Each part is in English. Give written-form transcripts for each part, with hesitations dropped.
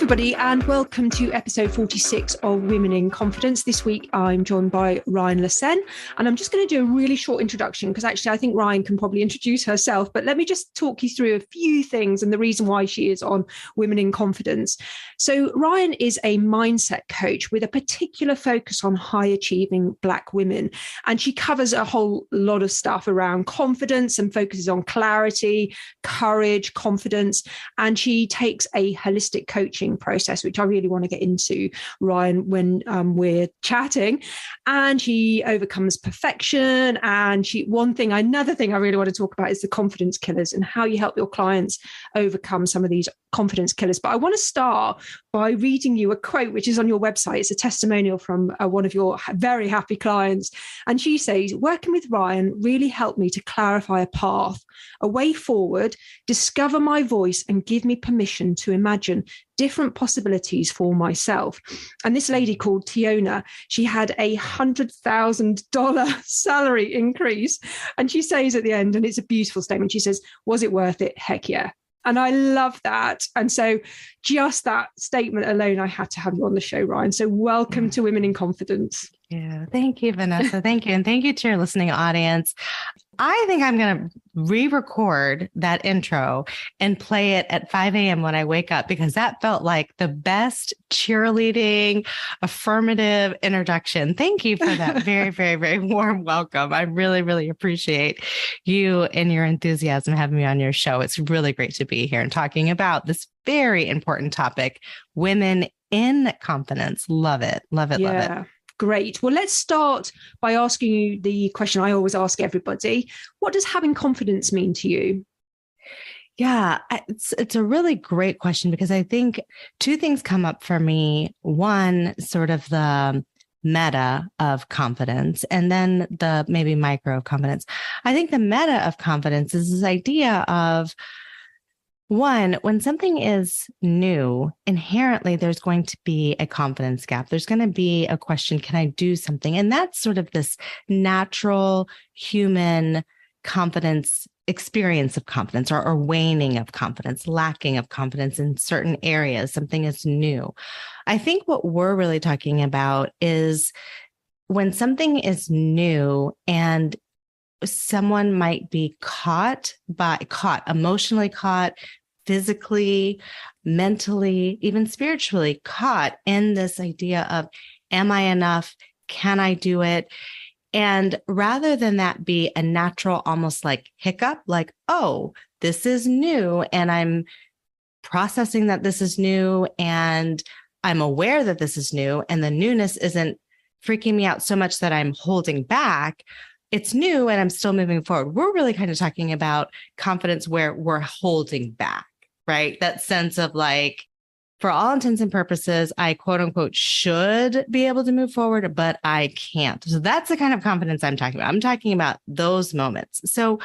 everybody, and welcome to episode 46 of Women in Confidence. This week, I'm joined by Ryane, LeCesne, and I'm just going to do a really short introduction because actually I think Ryane can probably introduce herself, but let me just talk you through a few things and the reason why she is on Women in Confidence. So Ryane is a mindset coach with a particular focus on high-achieving Black women, and she covers a whole lot of stuff around confidence and focuses on clarity, courage, confidence, and she takes a holistic coaching process, which I really want to get into, Ryane, when we're chatting. And she overcomes perfection. And another thing I really want to talk about is the confidence killers and how you help your clients overcome some of these confidence killers. But I want to start by reading you a quote, which is on your website. It's a testimonial from one of your very happy clients. And she says, working with Ryane really helped me to clarify a path, a way forward, discover my voice, and give me permission to imagine different possibilities for myself. And this lady called Tiona, she had $100,000 salary increase. And she says at the end, and it's a beautiful statement, she says, was it worth it? Heck yeah. And I love that. And so just that statement alone, I had to have you on the show, Ryane. So welcome to Women in Confidence. Yeah. Thank you, Vanessa. Thank you. And thank you to your listening audience. I think I'm going to re-record that intro and play it at 5 a.m. when I wake up, because that felt like the best cheerleading, affirmative introduction. Thank you for that very, very, very warm welcome. I really, really appreciate you and your enthusiasm having me on your show. It's really great to be here and talking about this very important topic, women in confidence. Love it. Love it. Love it. Great. Well, let's start by asking you the question I always ask everybody. What does having confidence mean to you? Yeah, it's a really great question, because I think two things come up for me. One, sort of the meta of confidence, and then the maybe micro of confidence. I think the meta of confidence is this idea of, one, when something is new, inherently there's going to be a confidence gap. There's going to be a question, can I do something? And that's sort of this natural human confidence experience of confidence, or waning of confidence, lacking of confidence in certain areas. Something is new. I think what we're really talking about is when something is new and someone might be emotionally caught, physically, mentally, even spiritually caught in this idea of, am I enough? Can I do it? And rather than that be a natural, almost like hiccup, like, oh, this is new, and I'm processing that this is new, and I'm aware that this is new, and the newness isn't freaking me out so much that I'm holding back. It's new and I'm still moving forward. We're really kind of talking about confidence where we're holding back, right? That sense of like, for all intents and purposes, I quote unquote should be able to move forward, but I can't. So that's the kind of confidence I'm talking about. I'm talking about those moments. So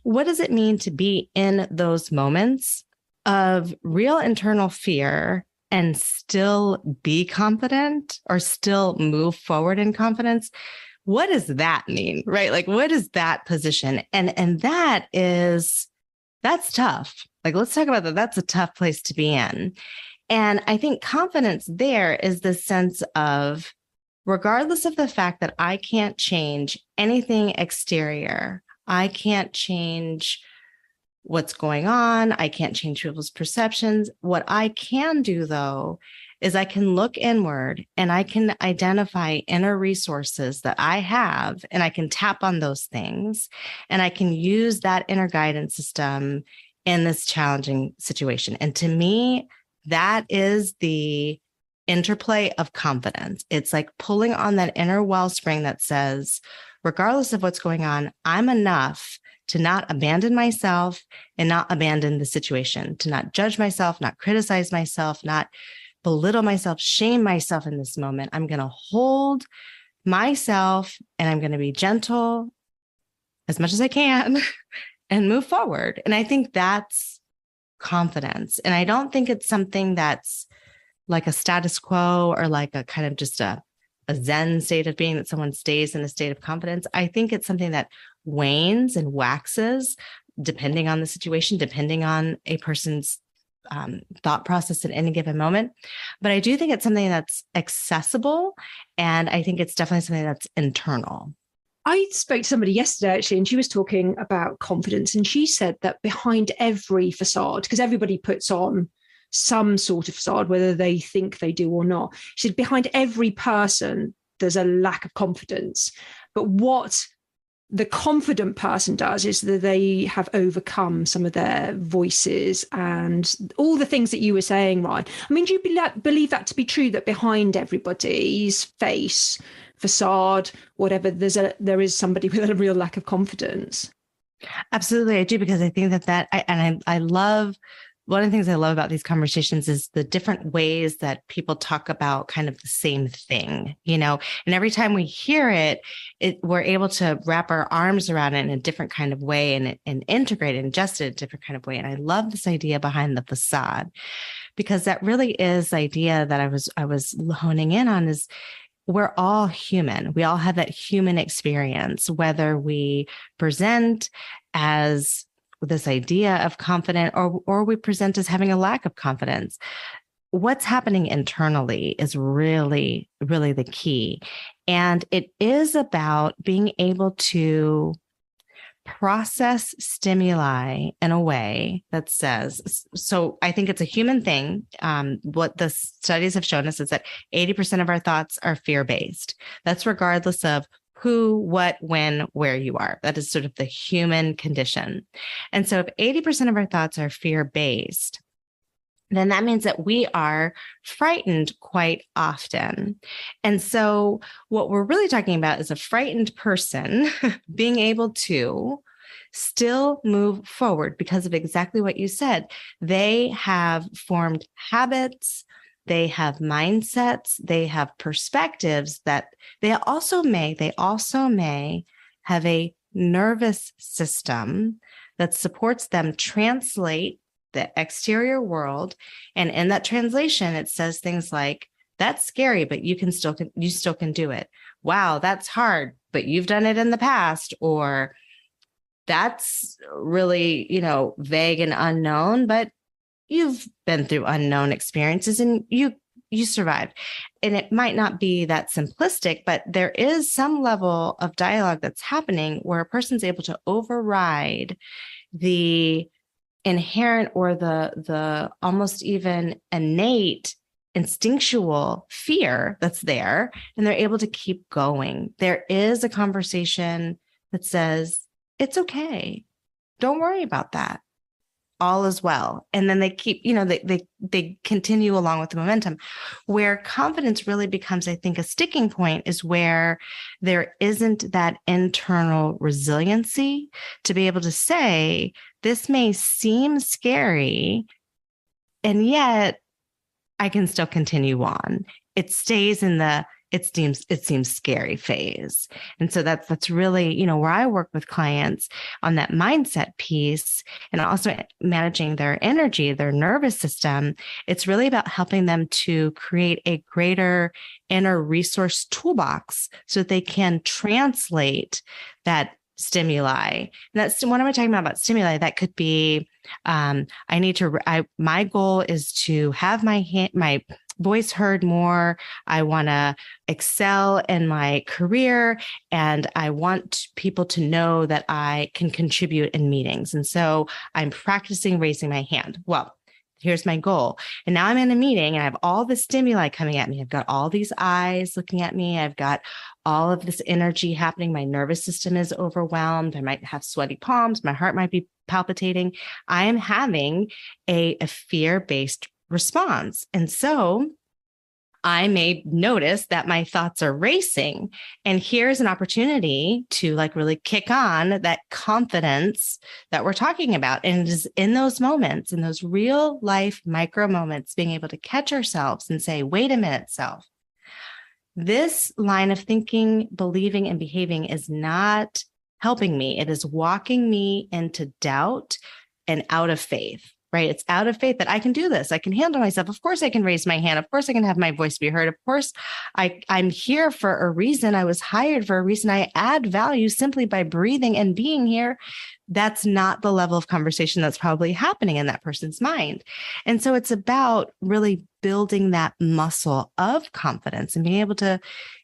what does it mean to be in those moments of real internal fear and still be confident, or still move forward in confidence? What does that mean, right? Like, what is that position? And that's tough. Like, let's talk about that. That's a tough place to be in. And I think confidence there is the sense of, regardless of the fact that I can't change anything exterior, I can't change what's going on, I can't change people's perceptions. What I can do, though, is I can look inward and I can identify inner resources that I have, and I can tap on those things, and I can use that inner guidance system in this challenging situation. And to me, that is the interplay of confidence. It's like pulling on that inner wellspring that says, regardless of what's going on, I'm enough to not abandon myself and not abandon the situation, to not judge myself, not criticize myself, not belittle myself, shame myself in this moment. I'm going to hold myself, and I'm going to be gentle as much as I can and move forward. And I think that's confidence. And I don't think it's something that's like a status quo, or like a kind of just a Zen state of being, that someone stays in a state of confidence. I think it's something that wanes and waxes depending on the situation, depending on a person's thought process at any given moment. But I do think it's something that's accessible. And I think it's definitely something that's internal. I spoke to somebody yesterday, actually, and she was talking about confidence. And she said that behind every facade, because everybody puts on some sort of facade, whether they think they do or not, she said behind every person, there's a lack of confidence. But what the confident person does is that they have overcome some of their voices and all the things that you were saying, Ryan. I mean, do you believe that to be true, that behind everybody's face, facade, whatever, there is somebody with a real lack of confidence? Absolutely, I do, because I think I love, one of the things I love about these conversations is the different ways that people talk about kind of the same thing, and every time we hear it, we're able to wrap our arms around it in a different kind of way and integrate it and ingest it in a different kind of way. And I love this idea behind the facade, because that really is the idea that I was honing in on is we're all human. We all have that human experience, whether we present as this idea of confident or we present as having a lack of confidence. What's happening internally is really, really the key. And it is about being able to process stimuli in a way that says, so I think it's a human thing. What the studies have shown us is that 80% of our thoughts are fear-based. That's regardless of who, what, when, where you are. That is sort of the human condition. And so if 80% of our thoughts are fear-based, then that means that we are frightened quite often. And so what we're really talking about is a frightened person being able to still move forward because of exactly what you said. They have formed habits, they have mindsets, they have perspectives that they also may have a nervous system that supports them translate the exterior world. And in that translation, it says things like, that's scary, but you still can do it. Wow, that's hard, but you've done it in the past. Or that's really, vague and unknown, but you've been through unknown experiences and you survived. And it might not be that simplistic, but there is some level of dialogue that's happening where a person's able to override the inherent or the almost even innate instinctual fear that's there, and they're able to keep going. There is a conversation that says, it's okay. Don't worry about that. All is well. And then they keep, they continue along with the momentum. Where confidence really becomes, I think, a sticking point is where there isn't that internal resiliency to be able to say, this may seem scary, and yet I can still continue on. It stays in the it seems scary phase. And so that's really, where I work with clients on that mindset piece and also managing their energy, their nervous system. It's really about helping them to create a greater inner resource toolbox so that they can translate that stimuli. And that's, what am I talking about stimuli? That could be, my goal is to have my voice heard more. I want to excel in my career, and I want people to know that I can contribute in meetings. And so I'm practicing raising my hand. Well, here's my goal. And now I'm in a meeting and I have all the stimuli coming at me. I've got all these eyes looking at me. I've got all of this energy happening. My nervous system is overwhelmed. I might have sweaty palms. My heart might be palpitating. I am having a fear-based response. And so I may notice that my thoughts are racing. And here's an opportunity to really kick on that confidence that we're talking about. And it is in those moments, in those real life micro moments, being able to catch ourselves and say, wait a minute, self. This line of thinking, believing, and behaving is not helping me. It is walking me into doubt and out of faith. right? It's out of faith that I can do this. I can handle myself. Of course I can raise my hand. Of course I can have my voice be heard. Of course I'm here for a reason. I was hired for a reason. I add value simply by breathing and being here. That's not the level of conversation that's probably happening in that person's mind. And so it's about really building that muscle of confidence and being able to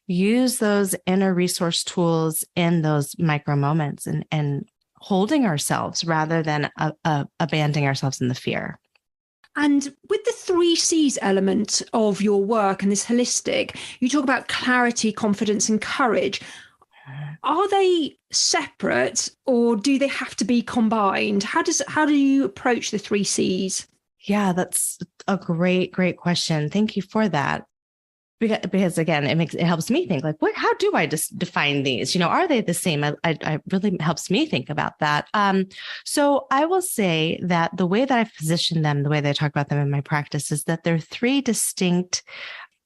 use those inner resource tools in those micro moments and holding ourselves rather than abandoning ourselves in the fear. And with the 3 C's element of your work and this holistic, you talk about clarity, confidence, and courage. Are they separate or do they have to be combined? How do you approach the 3 C's? Yeah, that's a great question. Thank you for that. Because again, it helps me think like, how do I just define these? Are they the same? I really helps me think about that. So I will say that the way that I've positioned them, the way that I talk about them in my practice is that they're 3 distinct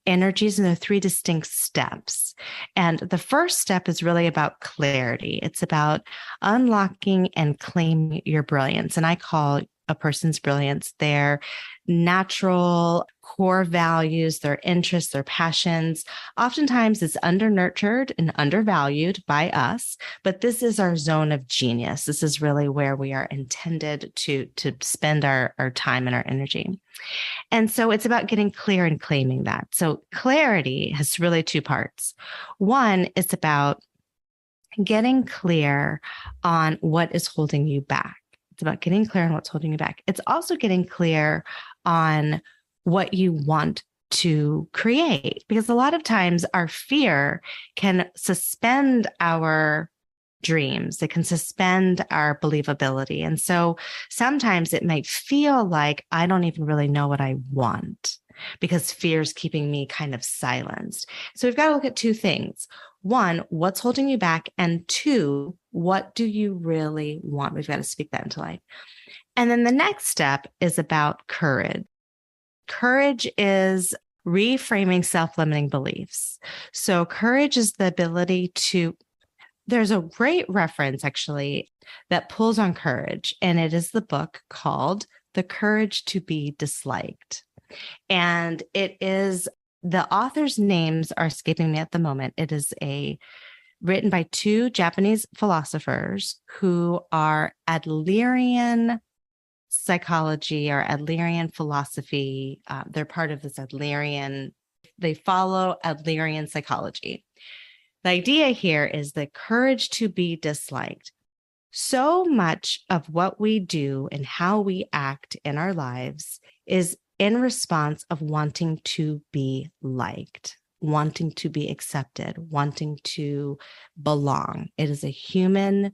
energies and they're 3 distinct steps. And the first step is really about clarity. It's about unlocking and claiming your brilliance. And I call a person's brilliance their natural core values, their interests, their passions. Oftentimes it's under-nurtured and undervalued by us, but this is our zone of genius. This is really where we are intended to spend our time and our energy. And so it's about getting clear and claiming that. So clarity has really 2 parts. One, it's about getting clear on what is holding you back. It's about getting clear on what's holding you back. It's also getting clear on what you want to create, because a lot of times our fear can suspend our dreams. It can suspend our believability. And so sometimes it might feel like I don't even really know what I want because fear is keeping me kind of silenced. So we've got to look at 2 things. 1, what's holding you back? And 2, what do you really want? We've got to speak that into life. And then the next step is about courage. Courage is reframing self-limiting beliefs. So courage is the ability to, there's a great reference actually that pulls on courage, and it is the book called The Courage to Be Disliked. And it is, the authors' names are escaping me at the moment. It is written by 2 Japanese philosophers who are Adlerian psychology or Adlerian philosophy. They're part of this Adlerian, they follow Adlerian psychology. The idea here is the courage to be disliked. So much of what we do and how we act in our lives is in response of wanting to be liked, wanting to be accepted, wanting to belong. It is a human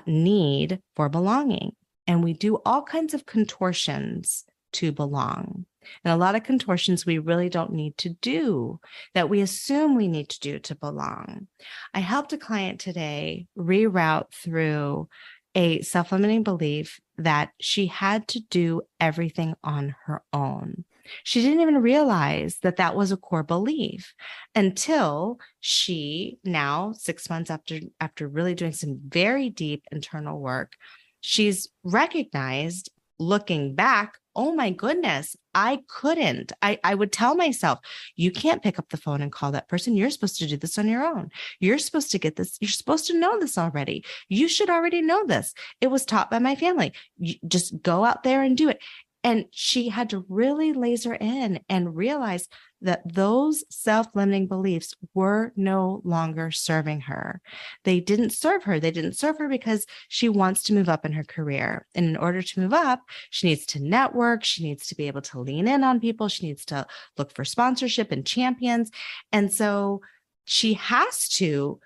need for belonging. And we do all kinds of contortions to belong. And a lot of contortions we really don't need to do that we assume we need to do to belong. I helped a client today reroute through a self-limiting belief that she had to do everything on her own. She didn't even realize that that was a core belief until she now, 6 months after really doing some very deep internal work, she's recognized, looking back, oh my goodness, I couldn't. I would tell myself, you can't pick up the phone and call that person. You're supposed to do this on your own. You're supposed to get this. You're supposed to know this already. You should already know this. It was taught by my family. You just go out there and do it. And she had to really laser in and realize that those self-limiting beliefs were no longer serving her. They didn't serve her. They didn't serve her because she wants to move up in her career. And in order to move up, she needs to network. She needs to be able to lean in on people. She needs to look for sponsorship and champions. And so she has to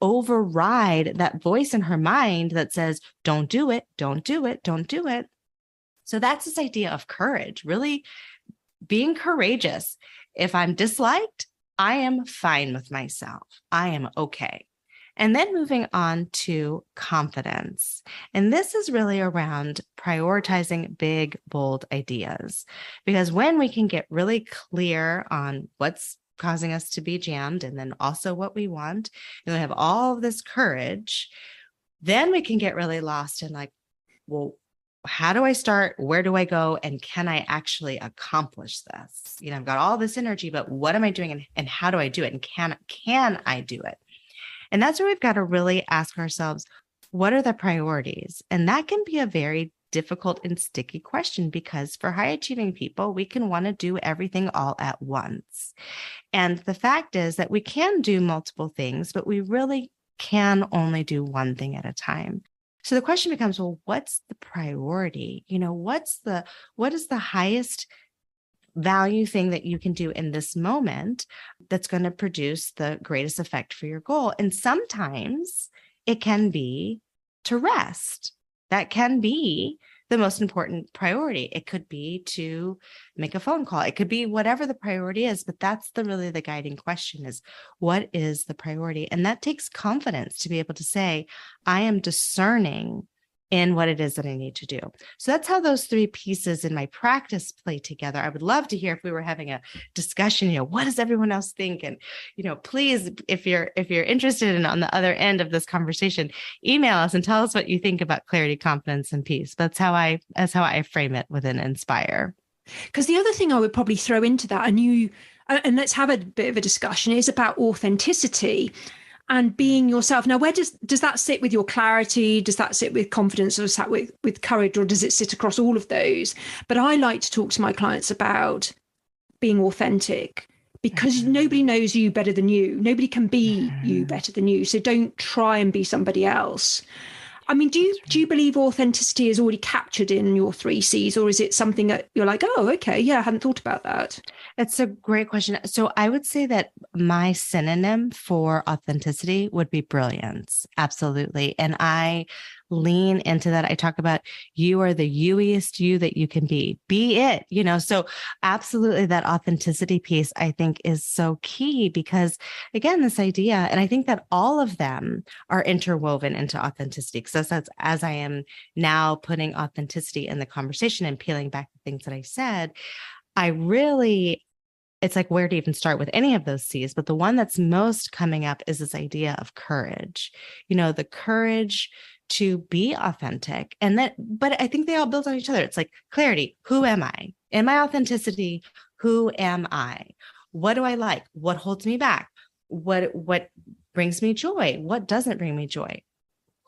override that voice in her mind that says, don't do it, don't do it, don't do it. So that's this idea of courage, really being courageous. If I'm disliked, I am fine with myself. I am okay. And then moving on to confidence. And this is really around prioritizing big, bold ideas. Because when we can get really clear on what's causing us to be jammed and then also what we want, and we have all of this courage, then we can get really lost in well, how do I start? Where do I go? And can I actually accomplish this? I've got all this energy, but what am I doing, and how do I do it? And can I do it? And that's where we've got to really ask ourselves, what are the priorities? And that can be a very difficult and sticky question, because for high achieving people, we can want to do everything all at once. And the fact is that we can do multiple things, but we really can only do one thing at a time. So the question becomes, well, what's the priority? What is the highest value thing that you can do in this moment that's going to produce the greatest effect for your goal? And sometimes it can be to rest. That can be the most important priority. It could be to make a phone call. It could be whatever the priority is, but that's really the guiding question is, what is the priority? And that takes confidence to be able to say, I am discerning in what it is that I need to do. So that's how those three pieces in my practice play together. I would love to hear, if we were having a discussion, what does everyone else think? And, please, if you're interested in on the other end of this conversation, email us and tell us what you think about clarity, confidence, and peace. That's how I frame it within Inspire. Because the other thing I would probably throw into that, and let's have a bit of a discussion, is about authenticity and being yourself. Now, where does that sit with your clarity? Does that sit with confidence, or sit with courage, or does it sit across all of those? But I like to talk to my clients about being authentic, because nobody knows you better than you. Nobody can be you better than you. So don't try and be somebody else. I mean, do you believe authenticity is already captured in your 3 C's, or is it something that you're like, oh, okay, yeah, I hadn't thought about that? It's a great question. So I would say that my synonym for authenticity would be brilliance. Absolutely. And I lean into that. I talk about, you are the youiest you that you can be. Be it, so absolutely, that authenticity piece, I think, is so key, because again, this idea, and I think that all of them are interwoven into authenticity, because that's as I am now putting authenticity in the conversation and peeling back the things that I said, it's like, where to even start with any of those C's. But the one that's most coming up is this idea of courage, the courage to be authentic. But I think they all build on each other. It's like clarity. Who am I? In my authenticity, who am I? What do I like? What holds me back? What brings me joy? What doesn't bring me joy?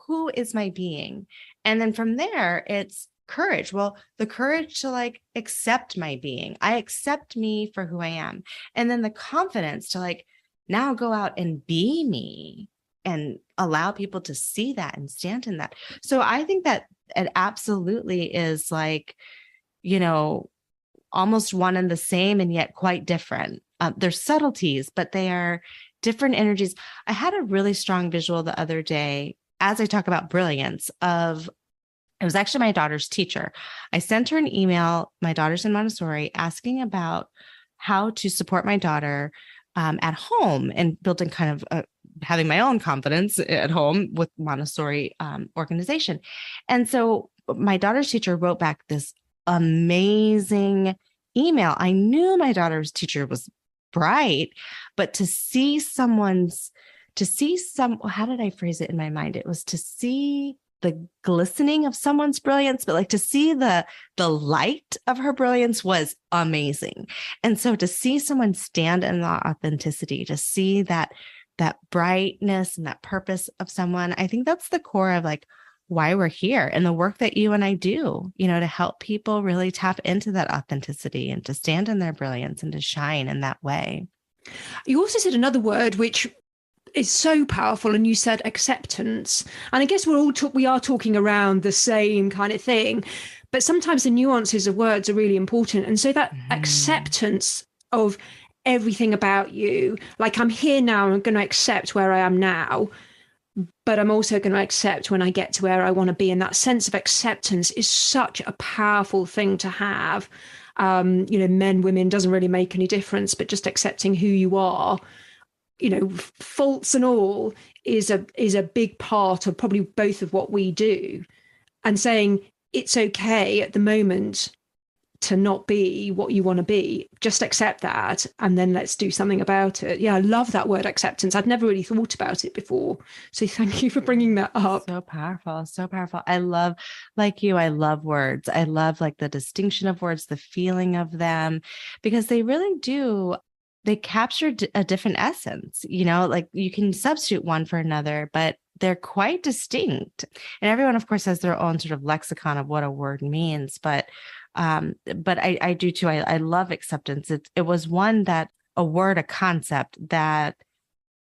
Who is my being? And then from there, it's courage. Well, the courage to accept my being. I accept me for who I am. And then the confidence to now go out and be me and allow people to see that and stand in that. So I think that it absolutely is almost one and the same, and yet quite different. There's subtleties, but they are different energies. I had a really strong visual the other day, as I talk about brilliance, it was actually my daughter's teacher. I sent her an email, my daughter's in Montessori, asking about how to support my daughter at home, and building kind of having my own confidence at home with Montessori organization. And so my daughter's teacher wrote back this amazing email. I knew my daughter's teacher was bright, but how did I phrase it in my mind? It was to see the glistening of someone's brilliance, but to see the light of her brilliance was amazing. And so to see someone stand in the authenticity, to see that brightness and that purpose of someone, I think that's the core of why we're here, and the work that you and I do, to help people really tap into that authenticity and to stand in their brilliance and to shine in that way. You also said another word which is so powerful, and you said acceptance. And I guess we are talking around the same kind of thing, but sometimes the nuances of words are really important. And so that acceptance of everything about you, I'm here now, I'm going to accept where I am now, but I'm also going to accept when I get to where I want to be. And that sense of acceptance is such a powerful thing to have. Men, women, doesn't really make any difference, but just accepting who you are, faults and all, is a big part of probably both of what we do, and saying it's okay at the moment to not be what you want to be. Just accept that, and then let's do something about it. Yeah, I love that word acceptance. I'd never really thought about it before. So thank you for bringing that up. So powerful, so powerful. I love, like you, I love words. I love like the distinction of words, the feeling of them, because they really do, they capture a different essence, like you can substitute one for another, but they're quite distinct. And everyone, of course, has their own sort of lexicon of what a word means. But I do too. I love acceptance. It was a word, a concept that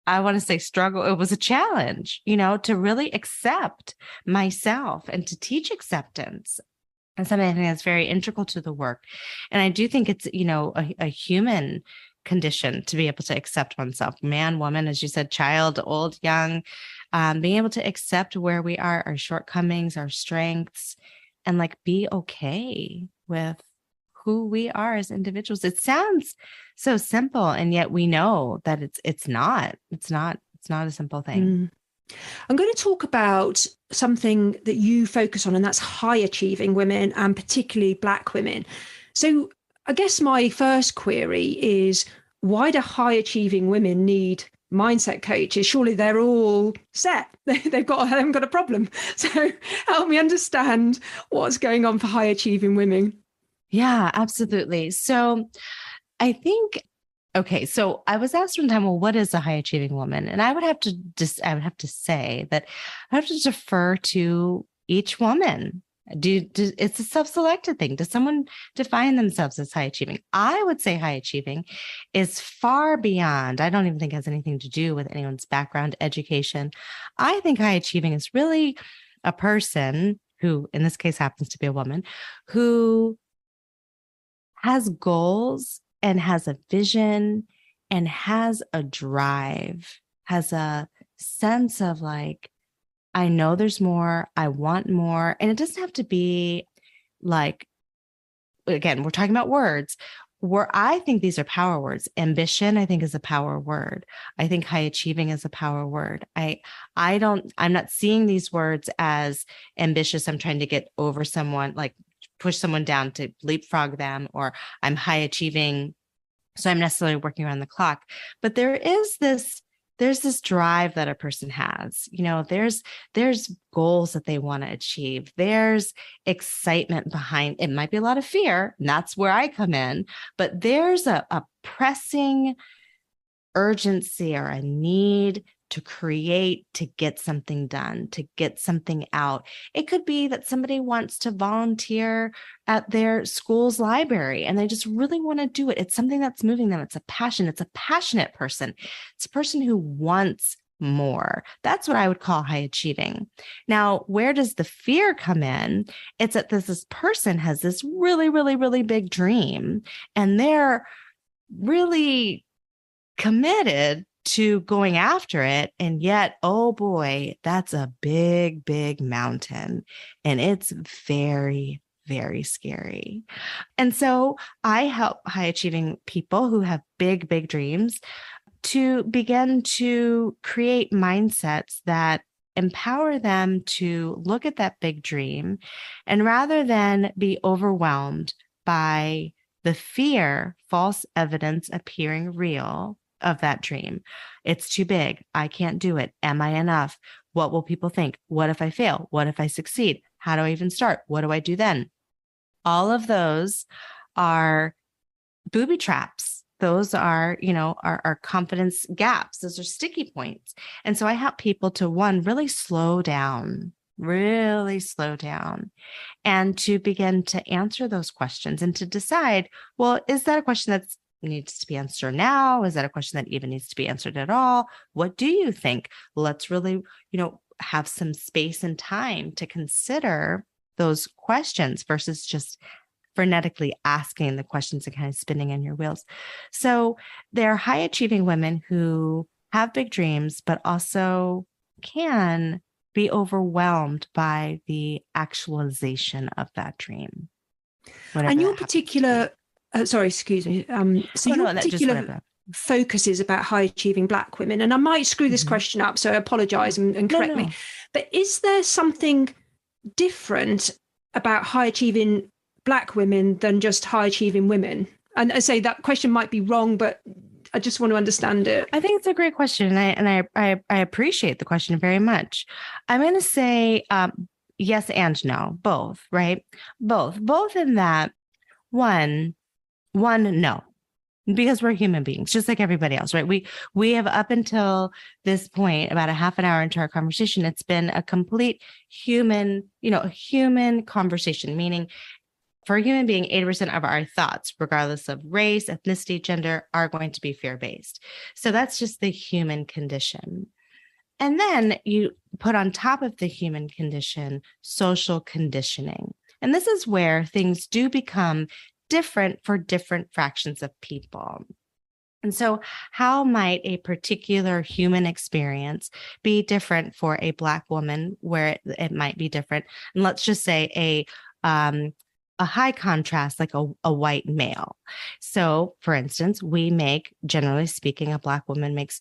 I want to say struggle. It was a challenge, to really accept myself and to teach acceptance. And something I think that's very integral to the work. And I do think it's, a human condition to be able to accept oneself, man, woman, as you said, child, old, young, being able to accept where we are, our shortcomings, our strengths, and like be okay with who we are as individuals. It sounds so simple, and yet we know that it's not a simple thing. I'm going to talk about something that you focus on, and that's high achieving women, and particularly Black women. So I guess my first query is, why do high achieving women need mindset coaches? Surely they're all set. They haven't got a problem. So help me understand what's going on for high achieving women. Yeah, absolutely. So I think, okay, so I was asked one time, well, what is a high achieving woman? And I would have to say that I have to defer to each woman. It's a self-selected thing. Does someone define themselves as high achieving? I would say high achieving is far beyond, I don't even think it has anything to do with anyone's background, education. I think high achieving is really a person who, in this case, happens to be a woman, who has goals and has a vision and has a drive, has a sense of like, I know there's more, I want more. And it doesn't have to be like, again, we're talking about words where I think these are power words. Ambition, I think, is a power word. I think high achieving is a power word. I'm not seeing these words as ambitious. I'm trying to get over someone, like push someone down to leapfrog them, or I'm high achieving, so I'm necessarily working around the clock. But there's this drive that a person has, there's goals that they want to achieve. There's excitement behind it. Might be a lot of fear, and that's where I come in, but there's a pressing urgency or a need to create, to get something done, to get something out. It could be that somebody wants to volunteer at their school's library and they just really want to do it. It's something that's moving them. It's a passion. It's a passionate person. It's a person who wants more. That's what I would call high achieving. Now, where does the fear come in? It's that this person has this really, really, really big dream, and they're really committed to going after it. And yet, oh boy, that's a big, big mountain. And it's very, very scary. And so I help high achieving people who have big, big dreams to begin to create mindsets that empower them to look at that big dream. And rather than be overwhelmed by the fear, false evidence appearing real, of that dream. It's too big. I can't do it. Am I enough? What will people think? What if I fail? What if I succeed? How do I even start? What do I do then? All of those are booby traps. Those are, our confidence gaps. Those are sticky points. And so I help people to, one, really slow down, and to begin to answer those questions and to decide, well, is that a question that's needs to be answered now? Is that a question that even needs to be answered at all? What do you think? Let's really, have some space and time to consider those questions versus just frenetically asking the questions and kind of spinning in your wheels. So they're high achieving women who have big dreams, but also can be overwhelmed by the actualization of that dream. And your particular sorry, excuse me. Your particular focus is about high achieving Black women, and I might screw this question up, so I apologize and correct me. But is there something different about high achieving Black women than just high achieving women? And I say that question might be wrong, but I just want to understand it. I think it's a great question, and I appreciate the question very much. I'm going to say yes and no, both, right? Both in that one, no, because we're human beings, just like everybody else, right? We have up until this point, about a half an hour into our conversation, it's been a complete human, a human conversation, meaning for a human being, 80% of our thoughts, regardless of race, ethnicity, gender, are going to be fear-based. So that's just the human condition. And then you put on top of the human condition, social conditioning. And this is where things do become different for different fractions of people. And so how might a particular human experience be different for a Black woman where it might be different? And let's just say a high contrast, like a white male. So for instance, generally speaking, a Black woman makes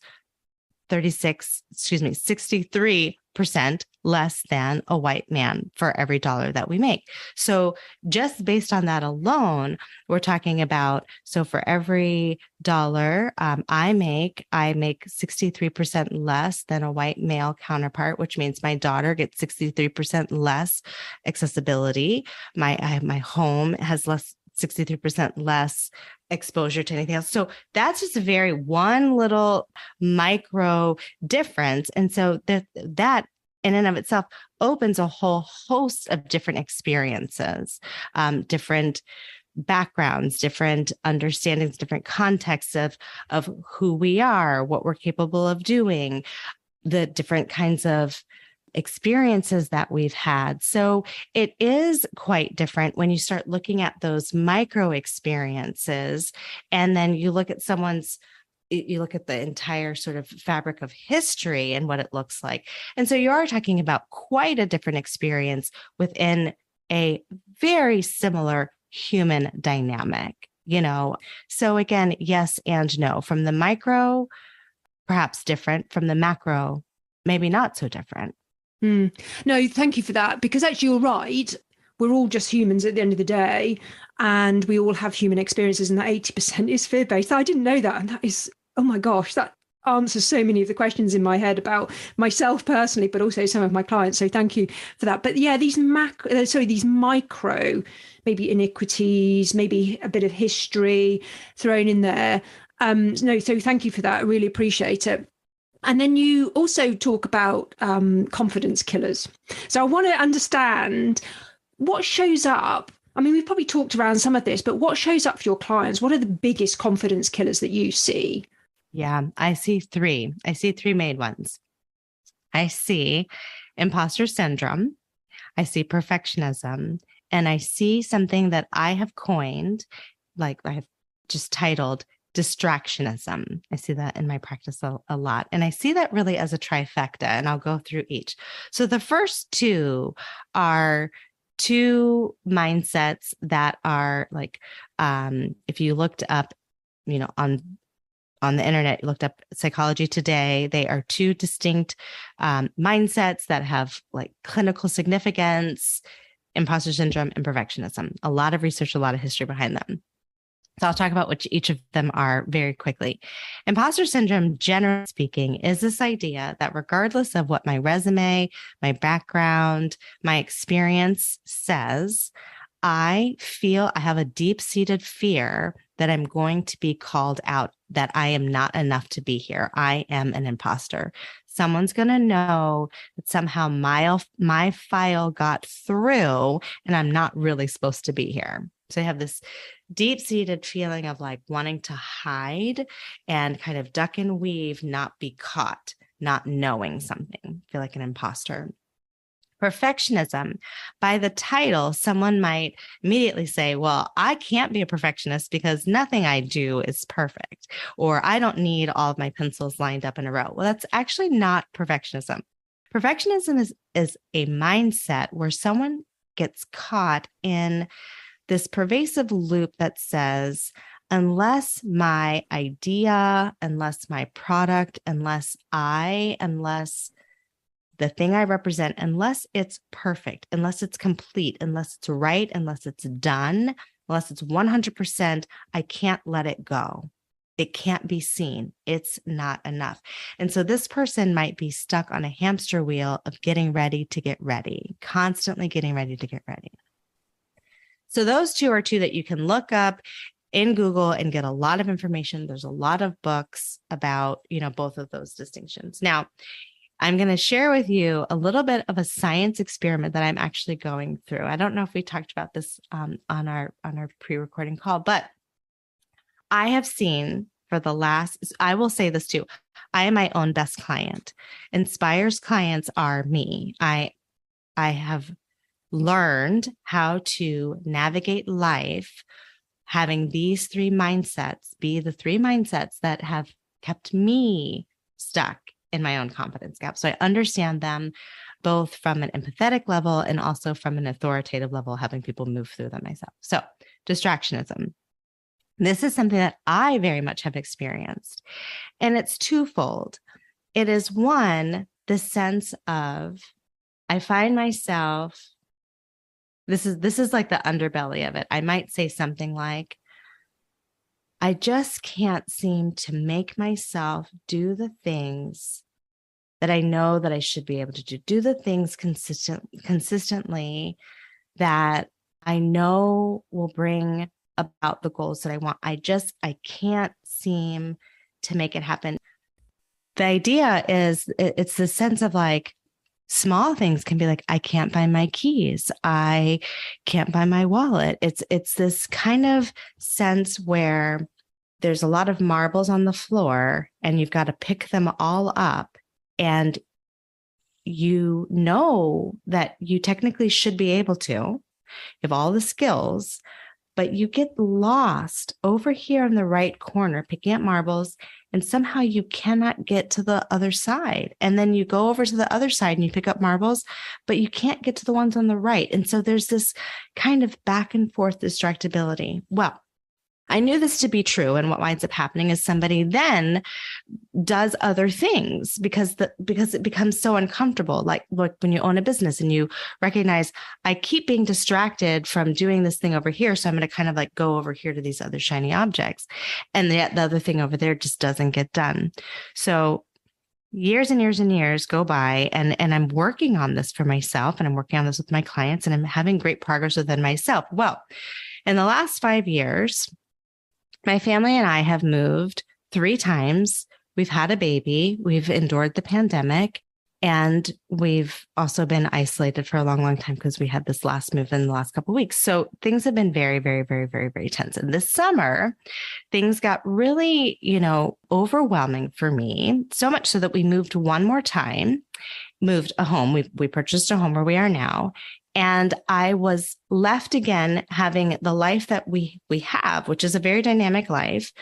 63% less than a white man for every dollar that we make. So just based on that alone, we're talking about, so for every dollar I make 63% less than a white male counterpart, which means my daughter gets 63% less accessibility. My home has 63% less exposure to anything else. So that's just a very one little micro difference. And so that in and of itself opens a whole host of different experiences, different backgrounds, different understandings, different contexts of who we are, what we're capable of doing, the different kinds of experiences that we've had. So it is quite different when you start looking at those micro experiences, and then you look at you look at the entire sort of fabric of history and what it looks like. And so you are talking about quite a different experience within a very similar human dynamic, So again, yes and no. From the micro, perhaps different. From the macro, maybe not so different. No, thank you for that, because actually you're right. We're all just humans at the end of the day, and we all have human experiences, and that 80% is fear-based. I didn't know that. And that is, oh my gosh, that answers so many of the questions in my head about myself personally, but also some of my clients. So thank you for that. But yeah, these micro, maybe iniquities, maybe a bit of history thrown in there. No, so thank you for that. I really appreciate it. And then you also talk about confidence killers. So I want to understand what shows up. I mean, we've probably talked around some of this, but what shows up for your clients? What are the biggest confidence killers that you see? Yeah, I see three. I see three main ones. I see imposter syndrome. I see perfectionism. And I see something that I have coined, like I have just titled Distractionism. I see that in my practice a lot. And I see that really as a trifecta, and I'll go through each. So the first two are two mindsets that are like, if you looked up, on the internet, you looked up Psychology Today, they are two distinct mindsets that have like clinical significance: imposter syndrome and perfectionism. A lot of research, a lot of history behind them. So I'll talk about what each of them are very quickly. Imposter syndrome, generally speaking, is this idea that regardless of what my resume, my background, my experience says, I feel I have a deep-seated fear that I'm going to be called out, that I am not enough to be here. I am an imposter. Someone's going to know that somehow my file got through and I'm not really supposed to be here. So I have this deep-seated feeling of like wanting to hide and kind of duck and weave, not be caught, not knowing something, feel like an imposter. Perfectionism, by the title, someone might immediately say, well, I can't be a perfectionist because nothing I do is perfect, or I don't need all of my pencils lined up in a row. Well, that's actually not perfectionism. Perfectionism is a mindset where someone gets caught in this pervasive loop that says, unless my idea, unless my product, unless the thing I represent, unless it's perfect, unless it's complete, unless it's right, unless it's done, unless it's 100%, I can't let it go. It can't be seen. It's not enough. And so this person might be stuck on a hamster wheel of getting ready to get ready, constantly getting ready to get ready. So those two are two that you can look up in Google and get a lot of information. There's a lot of books about, both of those distinctions. Now, I'm going to share with you a little bit of a science experiment that I'm actually going through. I don't know if we talked about this on our pre-recording call, but I have seen I will say this too, I am my own best client. Inspire's clients are me. I have learned how to navigate life having these three mindsets be the three mindsets that have kept me stuck in my own confidence gap. So I understand them both from an empathetic level and also from an authoritative level, helping people move through them myself. So distractionism. This is something that I very much have experienced, and it's twofold. It is one, the sense of, I find myself, this is like the underbelly of it. I might say something like, I just can't seem to make myself do the things that I know that I should be able to do the things consistently that I know will bring about the goals that I want. I can't seem to make it happen. The idea is it's the sense of like, small things can be like, I can't find my keys. I can't find my wallet. It's this kind of sense where there's a lot of marbles on the floor and you've got to pick them all up. And you know that you technically should be able to. You have all the skills, but you get lost over here in the right corner, picking up marbles, and somehow you cannot get to the other side. And then you go over to the other side and you pick up marbles, but you can't get to the ones on the right. And so there's this kind of back and forth distractibility. Well, I knew this to be true. And what winds up happening is somebody then does other things because it becomes so uncomfortable. Like when you own a business and you recognize, I keep being distracted from doing this thing over here. So I'm going to kind of like go over here to these other shiny objects. And the other thing over there just doesn't get done. So years and years and years go by, and I'm working on this for myself, and I'm working on this with my clients, and I'm having great progress within myself. Well, in the last 5 years, my family and I have moved 3 times. We've had a baby. We've endured the pandemic. And we've also been isolated for a long, long time because we had this last move in the last couple of weeks. So things have been very, very, very, very, very tense. And this summer, things got really, overwhelming for me. So much so that we moved one more time, moved a home. We purchased a home where we are now. And I was left again having the life that we have, which is a very dynamic life.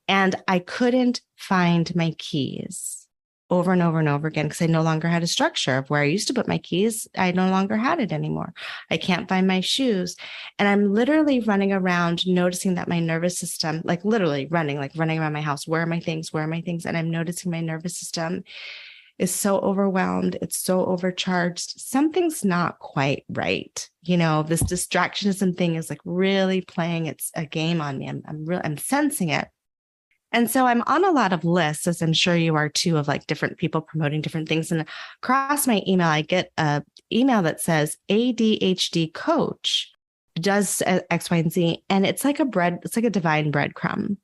And I couldn't find my keys over and over and over again because I no longer had a structure of where I used to put my keys. I no longer had it anymore. I can't find my shoes. And I'm literally running around noticing that my nervous system, like literally running around my house. Where are my things? Where are my things? And I'm noticing my nervous system is so overwhelmed. It's so overcharged. Something's not quite right. This distractionism thing is like really playing a game on me. I'm sensing it. And so I'm on a lot of lists, as I'm sure you are too, of like different people promoting different things. And across my email, I get an email that says ADHD coach does X, Y, and Z. And it's like a divine breadcrumb.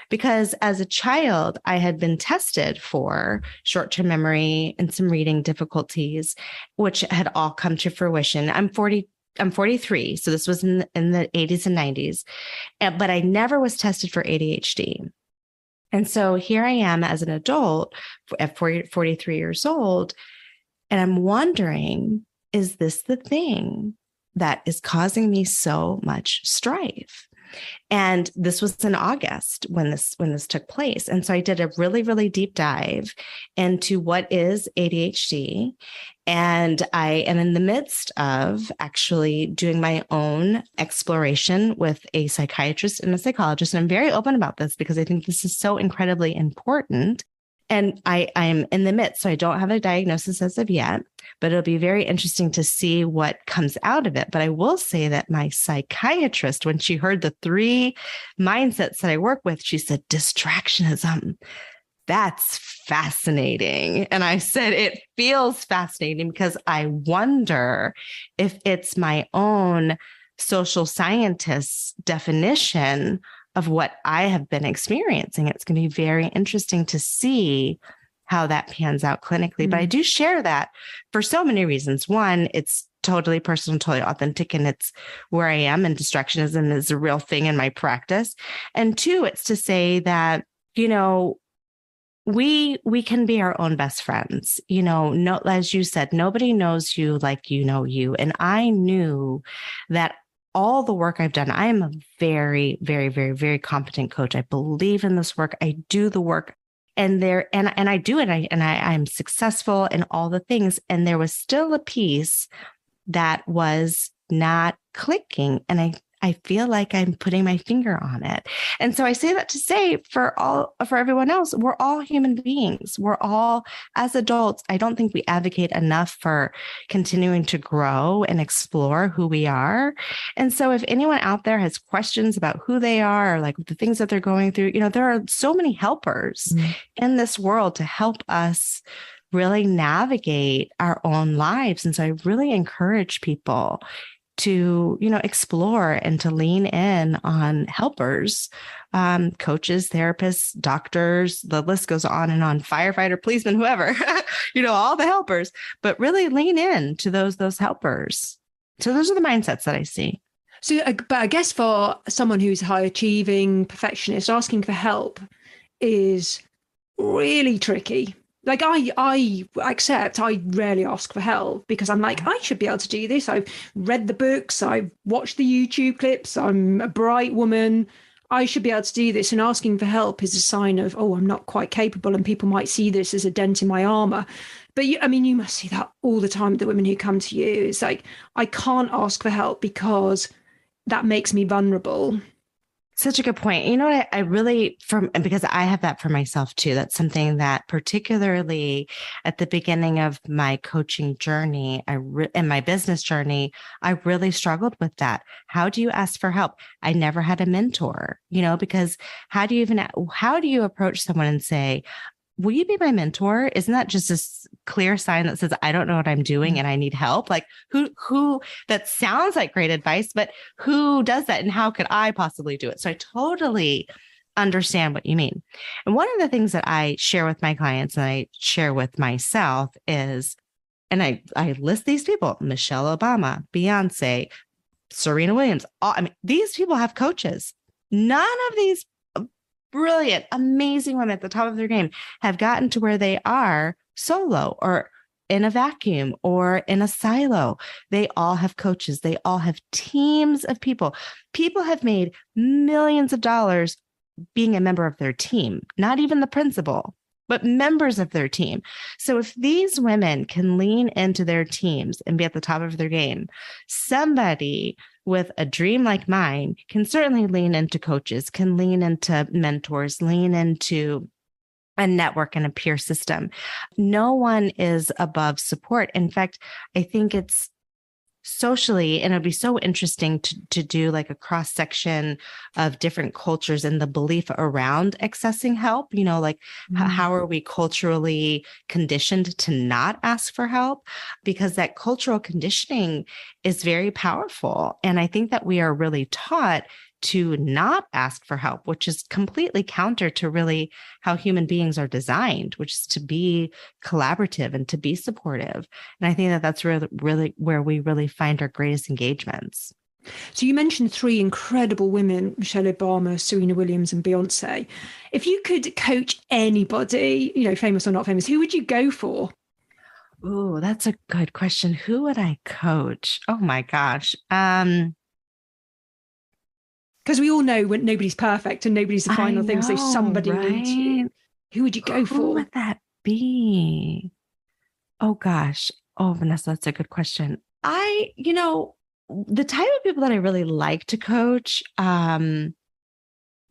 Because as a child, I had been tested for short-term memory and some reading difficulties, which had all come to fruition. I'm 43, so this was in the 80s and 90s, but I never was tested for ADHD. And so here I am as an adult at 43 years old, and I'm wondering, is this the thing that is causing me so much strife? And this was in August when this took place. And so I did a really, really deep dive into what is ADHD. And I am in the midst of actually doing my own exploration with a psychiatrist and a psychologist. And I'm very open about this because I think this is so incredibly important. And I'm in the midst, so I don't have a diagnosis as of yet, but it'll be very interesting to see what comes out of it. But I will say that my psychiatrist, when she heard the 3 mindsets that I work with, she said, distractionism. That's fascinating. And I said, it feels fascinating because I wonder if it's my own social scientist's definition of what I have been experiencing. It's going to be very interesting to see how that pans out clinically. But I do share that for so many reasons. One, it's totally personal, totally authentic, and it's where I am, and distractionism is a real thing in my practice. And 2, it's to say that, we can be our own best friends. No, as you said, nobody knows you like you know you. And I knew that all the work I've done, I am a very, very, very, very competent coach. I believe in this work. I do the work, and I do it. I'm successful in all the things. And there was still a piece that was not clicking. And I feel like I'm putting my finger on it. And so I say that to say for everyone else, we're all human beings. We're all, as adults, I don't think we advocate enough for continuing to grow and explore who we are. And so if anyone out there has questions about who they are, or like the things that they're going through, there are so many helpers in this world to help us really navigate our own lives. And so I really encourage people to, explore and to lean in on helpers, coaches, therapists, doctors, the list goes on and on, firefighter, policeman, whoever, all the helpers, but really lean in to those helpers. So those are the mindsets that I see. So, but I guess for someone who's high achieving perfectionist, asking for help is really tricky. Like I accept I rarely ask for help because I'm like, I should be able to do this. I've read the books, I've watched the YouTube clips, I'm a bright woman. I should be able to do this. And asking for help is a sign of, oh, I'm not quite capable. And people might see this as a dent in my armor. But you must see that all the time with the women who come to you. It's like, I can't ask for help because that makes me vulnerable. Such a good point. You know what? I really, because I have that for myself too. That's something that particularly at the beginning of my coaching journey, and my business journey, I really struggled with that. How do you ask for help? I never had a mentor, because how do you approach someone and say, will you be my mentor? Isn't that just a clear sign that says, I don't know what I'm doing and I need help? Like who that sounds like great advice, but who does that? And how could I possibly do it? So I totally understand what you mean. And one of the things that I share with my clients and I share with myself is, and I list these people, Michelle Obama, Beyonce, Serena Williams. These people have coaches. None of these brilliant, amazing women at the top of their game have gotten to where they are solo or in a vacuum or in a silo. They all have coaches. They all have teams of people. People have made millions of dollars being a member of their team, not even the principal, but members of their team. So if these women can lean into their teams and be at the top of their game, somebody with a dream like mine can certainly lean into coaches, can lean into mentors, lean into a network and a peer system. No one is above support. In fact, I think it's socially, and it'd be so interesting to do like a cross section of different cultures and the belief around accessing help, how are we culturally conditioned to not ask for help? Because that cultural conditioning is very powerful. And I think that we are really taught to not ask for help, which is completely counter to really how human beings are designed, which is to be collaborative and to be supportive. And I think that that's really where we really find our greatest engagements. So you mentioned 3 incredible women, Michelle Obama, Serena Williams, and Beyonce. If you could coach anybody, famous or not famous, who would you go for? Oh, that's a good question. Who would I coach? Oh my gosh. Because we all know when nobody's perfect and nobody's the final thing. So somebody needs you. Who would you go for? Who would that be? Oh gosh. Oh, Vanessa, that's a good question. The type of people that I really like to coach,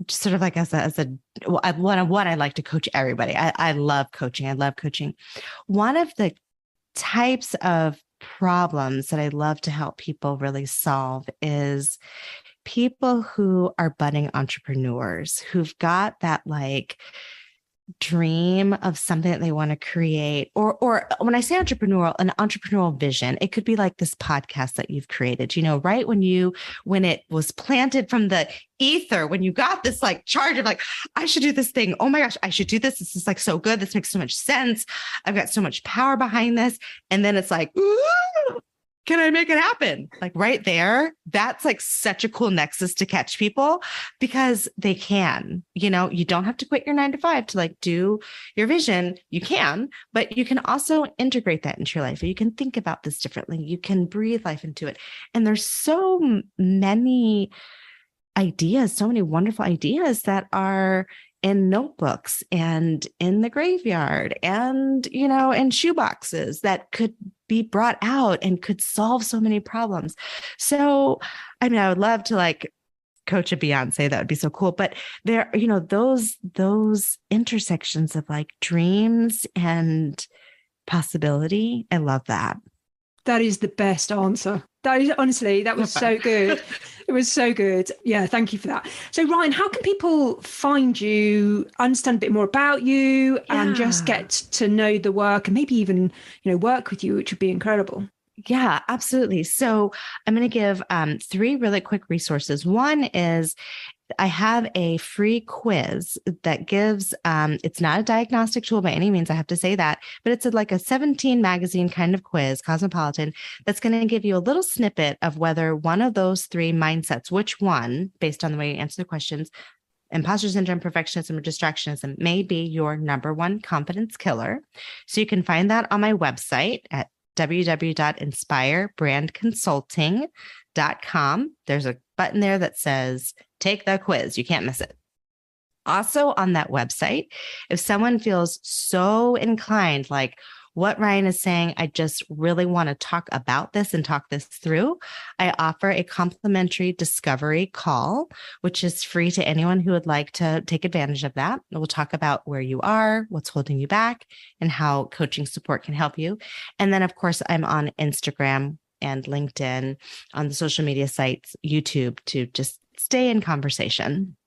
sort of like one, I like to coach everybody. I love coaching. I love coaching. One of the types of problems that I love to help people really solve is people who are budding entrepreneurs who've got that like dream of something that they want to create, or when I say entrepreneurial, an entrepreneurial vision, it could be like this podcast that you've created, right? When it was planted from the ether, when you got this like charge of like, I should do this thing. Oh my gosh, I should do this. This is like so good. This makes so much sense. I've got so much power behind this. And then it's like, ooh, can I make it happen? Like right there, that's like such a cool nexus to catch people because they can, you don't have to quit your 9 to 5 to like do your vision. You can, but you can also integrate that into your life. You can think about this differently. You can breathe life into it. And there's so many ideas, so many wonderful ideas that are in notebooks and in the graveyard and, in shoeboxes that could be brought out and could solve so many problems. So, I mean, I would love to like coach a Beyonce. That would be so cool. But there, those intersections of like dreams and possibility. I love that. That is the best answer. That is honestly, that was so good. It was so good. Yeah, thank you for that. So Ryane, how can people find you, understand a bit more about you and just get to know the work and maybe even, work with you, which would be incredible? Yeah, absolutely. So I'm going to give 3 really quick resources. One is I have a free quiz that gives, it's not a diagnostic tool by any means, I have to say that, but it's like a 17 magazine kind of quiz, Cosmopolitan, that's going to give you a little snippet of whether one of those 3 mindsets, which one, based on the way you answer the questions, imposter syndrome, perfectionism, or distractionism, may be your number one confidence killer. So you can find that on my website at www.inspirebrandconsulting.com. There's a button there that says, take the quiz. You can't miss it. Also on that website, if someone feels so inclined, like what Ryane is saying, I just really want to talk about this and talk this through, I offer a complimentary discovery call, which is free to anyone who would like to take advantage of that. We'll talk about where you are, what's holding you back, and how coaching support can help you. And then, of course, I'm on Instagram and LinkedIn, on the social media sites, YouTube, to just stay in conversation.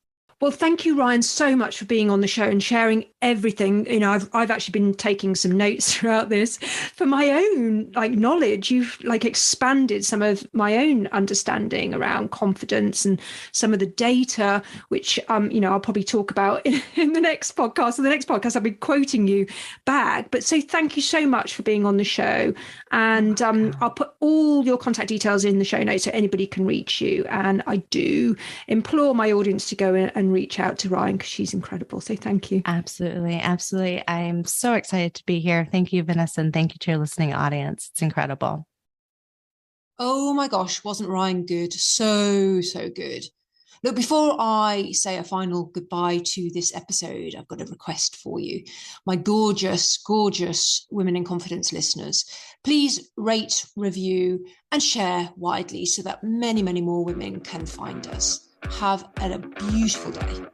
Well, thank you, Ryane, so much for being on the show and sharing everything. I've actually been taking some notes throughout this for my own knowledge. You've expanded some of my own understanding around confidence and some of the data, which I'll probably talk about in the next podcast. In the next podcast, I'll be quoting you back. But so thank you so much for being on the show, and I'll put all your contact details in the show notes so anybody can reach you. And I do implore my audience to go in and reach out to Ryane because she's incredible. So thank you. Absolutely. Absolutely. I'm so excited to be here. Thank you, Vanessa. And thank you to your listening audience. It's incredible. Oh my gosh, wasn't Ryane good? So good. Look, before I say a final goodbye to this episode, I've got a request for you. My gorgeous Women in Confidence listeners, please rate, review, and share widely so that many more women can find us. Have a beautiful day.